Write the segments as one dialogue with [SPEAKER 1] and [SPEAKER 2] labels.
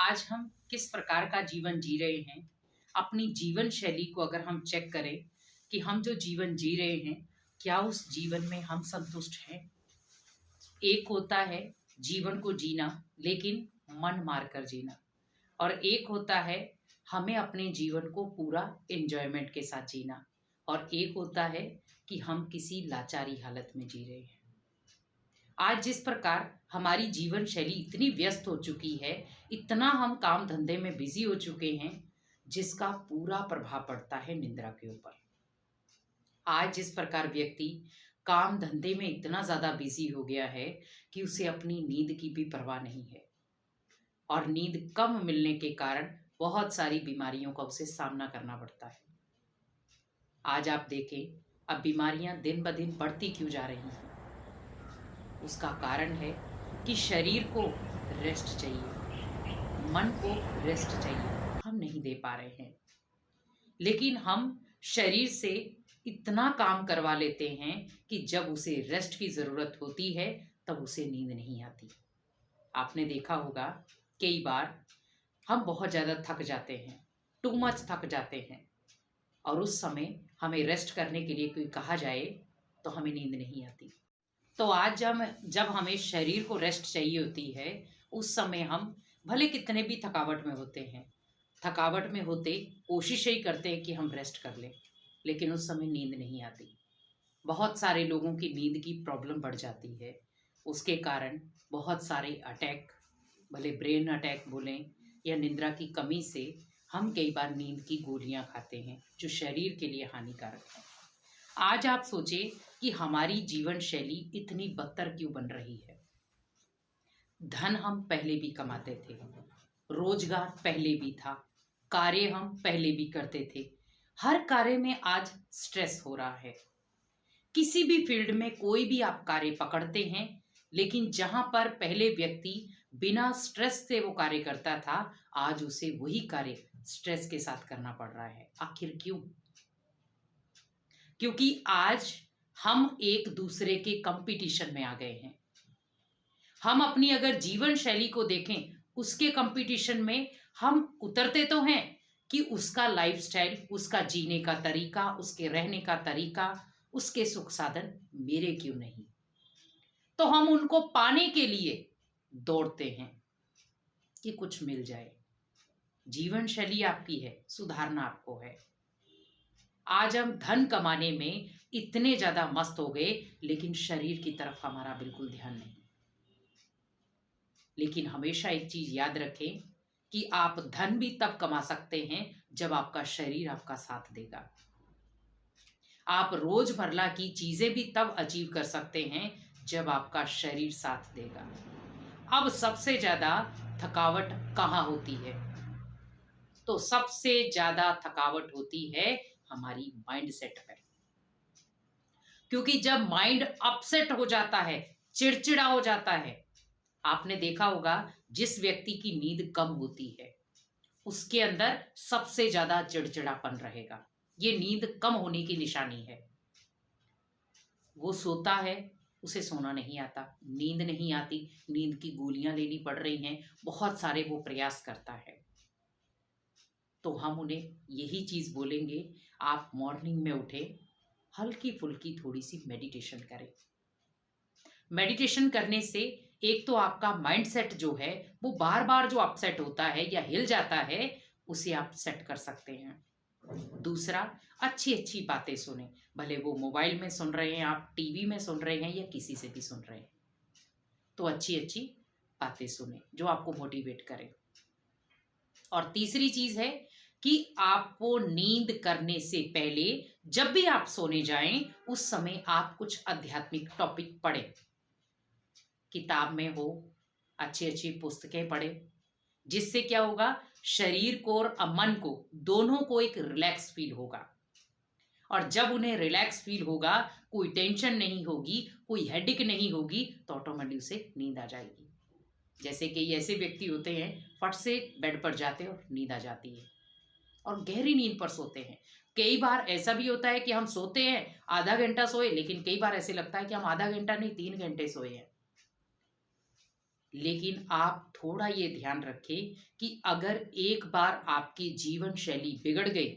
[SPEAKER 1] आज हम किस प्रकार का जीवन जी रहे हैं, अपनी जीवन शैली को अगर हम चेक करें कि हम जो जीवन जी रहे हैं, क्या उस जीवन में हम संतुष्ट हैं? एक होता है जीवन को जीना, लेकिन मन मारकर जीना, और एक होता है हमें अपने जीवन को पूरा एन्जॉयमेंट के साथ जीना, और एक होता है कि हम किसी लाचारी हालत में जी रहे हैं। आज जिस प्रकार हमारी जीवन शैली इतनी व्यस्त हो चुकी है, इतना हम काम धंधे में बिजी हो चुके हैं, जिसका पूरा प्रभाव पड़ता है निद्रा के ऊपर। आज जिस प्रकार व्यक्ति काम धंधे में इतना ज़्यादा बिजी हो गया है कि उसे अपनी नींद की भी परवाह नहीं है, और नींद कम मिलने के कारण बहुत सारी बीमारियों का उसे सामना करना पड़ता है। आज आप देखें, अब बीमारियां दिन ब दिन बढ़ती क्यों जा रही हैं? उसका कारण है कि शरीर को रेस्ट चाहिए, मन को रेस्ट चाहिए, हम नहीं दे पा रहे हैं। लेकिन हम शरीर से इतना काम करवा लेते हैं कि जब उसे रेस्ट की ज़रूरत होती है तब उसे नींद नहीं आती। आपने देखा होगा, कई बार हम बहुत ज़्यादा थक जाते हैं, टू मच थक जाते हैं, और उस समय हमें रेस्ट करने के लिए कोई कहा जाए तो हमें नींद नहीं आती। तो आज जब हमें शरीर को रेस्ट चाहिए होती है, उस समय हम भले कितने भी थकावट में होते हैं, थकावट में होते कोशिश यही करते हैं कि हम रेस्ट कर लें, लेकिन उस समय नींद नहीं आती। बहुत सारे लोगों की नींद की प्रॉब्लम बढ़ जाती है। उसके कारण बहुत सारे अटैक, भले ब्रेन अटैक बोलें या निद्रा की कमी से, हम कई बार नींद की गोलियां खाते हैं जो शरीर के लिए हानिकारक है। आज आप सोचें कि हमारी जीवन शैली इतनी बदतर क्यों बन रही है। धन हम पहले भी कमाते थे, रोजगार पहले भी था, कार्य हम पहले भी करते थे। हर कार्य में आज स्ट्रेस हो रहा है। किसी भी फील्ड में कोई भी आप कार्य पकड़ते हैं, लेकिन जहां पर पहले व्यक्ति बिना स्ट्रेस से वो कार्य करता था, आज उसे वही कार्य स्ट्रेस के साथ करना पड़ रहा है। आखिर क्यों? क्योंकि आज हम एक दूसरे के कंपटीशन में आ गए हैं। हम अपनी अगर जीवन शैली को देखें, उसके कंपटीशन में हम उतरते तो हैं कि उसका लाइफस्टाइल, उसका जीने का तरीका, उसके रहने का तरीका, उसके सुख साधन मेरे क्यों नहीं? तो हम उनको पाने के लिए दौड़ते हैं कि कुछ मिल जाए। जीवन शैली आपकी है, सुधारना आपको है। आज हम धन कमाने में इतने ज्यादा मस्त हो गए, लेकिन शरीर की तरफ हमारा बिल्कुल ध्यान नहीं। लेकिन हमेशा एक चीज याद रखें कि आप धन भी तब कमा सकते हैं जब आपका शरीर आपका साथ देगा। आप रोजमर्रा की चीजें भी तब अचीव कर सकते हैं जब आपका शरीर साथ देगा। अब सबसे ज्यादा थकावट कहाँ होती है? तो सबसे ज्यादा थकावट होती है हमारी माइंड सेट पे। क्योंकि जब माइंड अपसेट हो जाता है, चिड़चिड़ा हो जाता है, आपने देखा होगा जिस व्यक्ति की नींद कम होती है, उसके अंदर सबसे ज्यादा चिड़चिड़ापन रहेगा। ये नींद कम होने की निशानी है। वो सोता है, उसे सोना नहीं आता, नींद नहीं आती, नींद की गोलियां लेनी पड़ रही हैं, बहुत सारे वो प्रयास करता है। तो हम उन्हें यही चीज बोलेंगे, आप मॉर्निंग में उठे, हल्की फुल्की थोड़ी सी मेडिटेशन करें। मेडिटेशन करने से एक तो आपका माइंड सेट जो है वो बार बार जो अपसेट होता है या हिल जाता है, उसे आप सेट कर सकते हैं। दूसरा, अच्छी अच्छी बातें सुने, भले वो मोबाइल में सुन रहे हैं, आप टीवी में सुन रहे हैं, या किसी से भी सुन रहे हैं, तो अच्छी अच्छी बातें सुने जो आपको मोटिवेट करें। और तीसरी चीज है कि आपको नींद करने से पहले जब भी आप सोने जाएं, उस समय आप कुछ आध्यात्मिक टॉपिक पढ़ें। किताब में हो, अच्छी अच्छी पुस्तकें पढ़ें, जिससे क्या होगा, शरीर को और मन को, दोनों को एक रिलैक्स फील होगा। और जब उन्हें रिलैक्स फील होगा, कोई टेंशन नहीं होगी, कोई हेडेक नहीं होगी, तो ऑटोमेटिक उसे नींद आ जाएगी। जैसे कि ऐसे व्यक्ति होते हैं, फट से बेड पर जाते हैं और नींद आ जाती है, और गहरी नींद पर सोते हैं। कई बार ऐसा भी होता है कि हम सोते हैं, आधा घंटा सोए, लेकिन कई बार ऐसे लगता है कि हम आधा घंटा नहीं 3 घंटे सोए हैं। लेकिन आप थोड़ा ये ध्यान रखें कि अगर एक बार आपकी जीवन शैली बिगड़ गई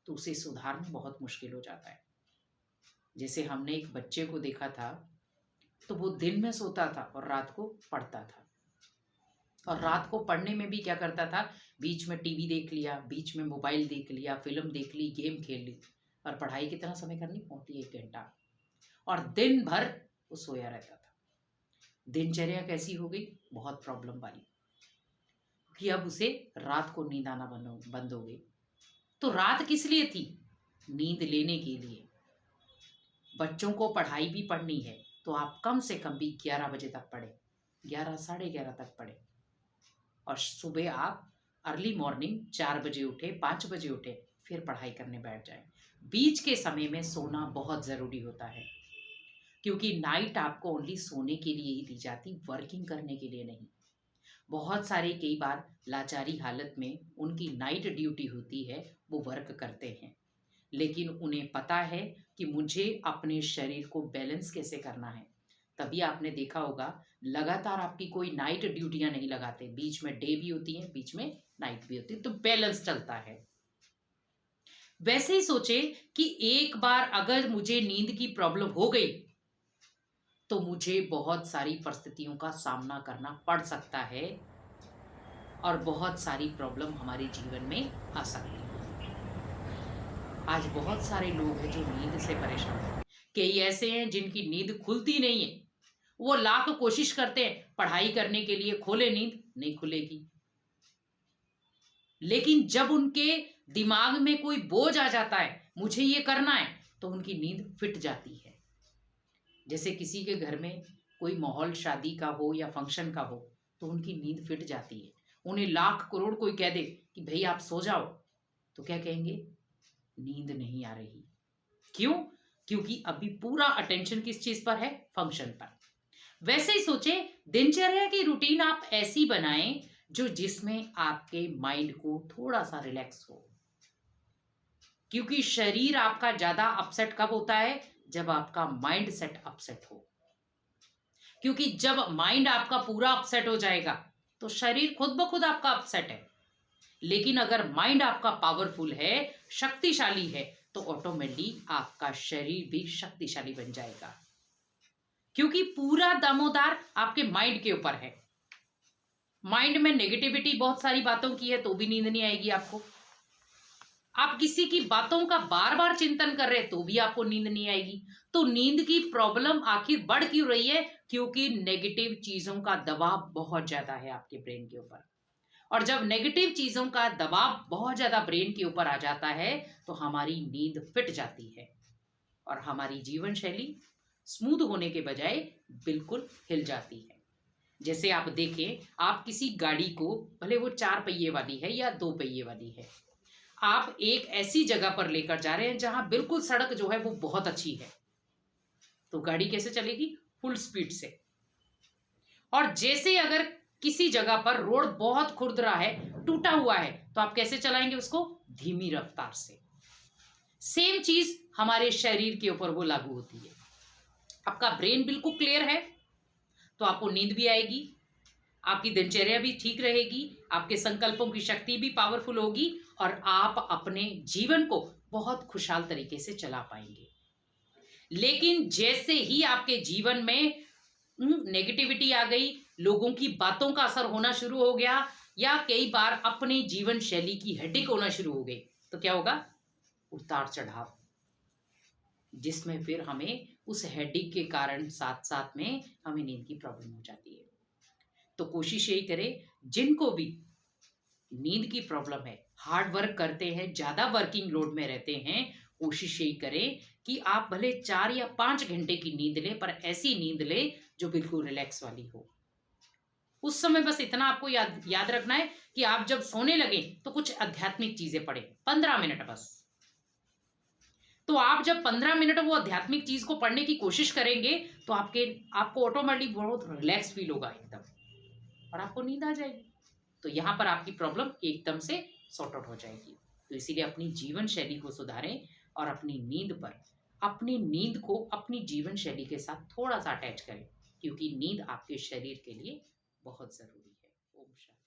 [SPEAKER 1] तो उसे सुधारना बहुत मुश्किल हो जाता है। जैसे हमने एक बच्चे को देखा था, तो वो दिन में सोता था और रात को पढ़ता था। और रात को पढ़ने में भी क्या करता था, बीच में टीवी देख लिया, बीच में मोबाइल देख लिया, फिल्म देख ली, गेम खेल ली। और पढ़ाई कितना समय करनी होती है, 1 घंटा। और दिन भर वो सोया रहता था। दिनचर्या कैसी हो गई, बहुत प्रॉब्लम वाली, कि अब उसे रात को नींद आना बंद हो गई। तो रात किस लिए थी, नींद लेने के लिए। बच्चों को पढ़ाई भी पढ़नी है तो आप कम से कम भी 11 बजे तक पढ़े, 11 साढ़े 11 तक पढ़े। और सुबह आप अर्ली मॉर्निंग 4 बजे उठे, 5 बजे उठे, फिर पढ़ाई करने बैठ जाए। बीच के समय में सोना बहुत ज़रूरी होता है, क्योंकि नाइट आपको ओनली सोने के लिए ही दी जाती, वर्किंग करने के लिए नहीं। बहुत सारे कई बार लाचारी हालत में उनकी नाइट ड्यूटी होती है, वो वर्क करते हैं, लेकिन उन्हें पता है कि मुझे अपने शरीर को बैलेंस कैसे करना है। तभी आपने देखा होगा लगातार आपकी कोई नाइट ड्यूटियां नहीं लगाते, बीच में डे भी होती है, बीच में नाइट भी होती है, तो बैलेंस चलता है। वैसे ही सोचे कि एक बार अगर मुझे नींद की प्रॉब्लम हो गई तो मुझे बहुत सारी परिस्थितियों का सामना करना पड़ सकता है और बहुत सारी प्रॉब्लम हमारे जीवन में आ सकती है। आज बहुत सारे लोग हैं जो नींद से परेशान हैं। कई ऐसे हैं जिनकी नींद खुलती नहीं है, वो लाख कोशिश करते हैं पढ़ाई करने के लिए, खोले नींद नहीं खुलेगी। लेकिन जब उनके दिमाग में कोई बोझ आ जाता है, मुझे ये करना है, तो उनकी नींद फिट जाती है। जैसे किसी के घर में कोई माहौल शादी का हो या फंक्शन का हो, तो उनकी नींद फिट जाती है। उन्हें लाख करोड़ कोई कह दे कि भाई आप सो जाओ, तो क्या कहेंगे, नींद नहीं आ रही। क्यों? क्योंकि अभी पूरा अटेंशन किस चीज पर है, फंक्शन पर। वैसे ही सोचे दिनचर्या की रूटीन आप ऐसी बनाएं जो जिसमें आपके माइंड को थोड़ा सा रिलैक्स हो, क्योंकि शरीर आपका ज्यादा अपसेट कब होता है, जब आपका माइंड सेट अपसेट हो। क्योंकि जब माइंड आपका पूरा अपसेट हो जाएगा तो शरीर खुद ब खुद आपका अपसेट है। लेकिन अगर माइंड आपका पावरफुल है, शक्तिशाली है, तो ऑटोमेटिकली आपका शरीर भी शक्तिशाली बन जाएगा, क्योंकि पूरा दामोदार आपके माइंड के ऊपर है। माइंड में नेगेटिविटी बहुत सारी बातों की है तो भी नींद नहीं आएगी आपको। आप किसी की बातों का बार बार चिंतन कर रहे हैं तो भी आपको नींद नहीं आएगी। तो नींद की प्रॉब्लम आखिर बढ़ क्यों रही है, क्योंकि नेगेटिव चीजों का दबाव बहुत ज्यादा है आपके ब्रेन के ऊपर। और जब नेगेटिव चीजों का दबाव बहुत ज्यादा ब्रेन के ऊपर आ जाता है तो हमारी नींद फिट जाती है और हमारी जीवन शैली स्मूथ होने के बजाय बिल्कुल हिल जाती है। जैसे आप देखें, आप किसी गाड़ी को, भले वो 4 पहिए वाली है या 2 पहिए वाली है, आप एक ऐसी जगह पर लेकर जा रहे हैं जहां बिल्कुल सड़क जो है वो बहुत अच्छी है, तो गाड़ी कैसे चलेगी, फुल स्पीड से। और जैसे अगर किसी जगह पर रोड बहुत खुरदरा है, टूटा हुआ है, तो आप कैसे चलाएंगे उसको, धीमी रफ्तार से। सेम चीज हमारे शरीर के ऊपर वो लागू होती है। आपका ब्रेन बिल्कुल क्लियर है तो आपको नींद भी आएगी, आपकी दिनचर्या भी ठीक रहेगी, आपके संकल्पों की शक्ति भी पावरफुल होगी और आप अपने जीवन को बहुत खुशहाल तरीके से चला पाएंगे। लेकिन जैसे ही आपके जीवन में नेगेटिविटी आ गई, लोगों की बातों का असर होना शुरू हो गया, या कई बार अपने जीवन शैली की हेडेक होना शुरू हो गई, तो क्या होगा, उतार चढ़ाव, जिसमें फिर हमें उस हेडेक के कारण साथ साथ में हमें नींद की प्रॉब्लम हो जाती है। तो कोशिश यही करें, जिनको भी नींद की प्रॉब्लम है, हार्ड वर्क करते हैं, ज्यादा वर्किंग लोड में रहते हैं, कोशिश यही करें कि आप भले 4 या 5 घंटे की नींद लें, पर ऐसी नींद लें जो बिल्कुल रिलैक्स वाली हो। उस समय बस इतना आपको याद रखना है कि आप जब सोने लगे तो कुछ आध्यात्मिक चीजें पढ़ें, 15 मिनट बस। तो आप जब 15 मिनट वो आध्यात्मिक चीज को पढ़ने की कोशिश करेंगे तो आपको ऑटोमेटिकली बहुत रिलैक्स फील होगा एकदम, और आपको नींद आ जाएगी। तो यहाँ पर आपकी प्रॉब्लम एकदम से सॉर्ट आउट हो जाएगी। तो इसीलिए अपनी जीवन शैली को सुधारें और अपनी नींद को अपनी जीवन शैली के साथ थोड़ा सा अटैच करें, क्योंकि नींद आपके शरीर के लिए बहुत ज़रूरी है। ओम शांति।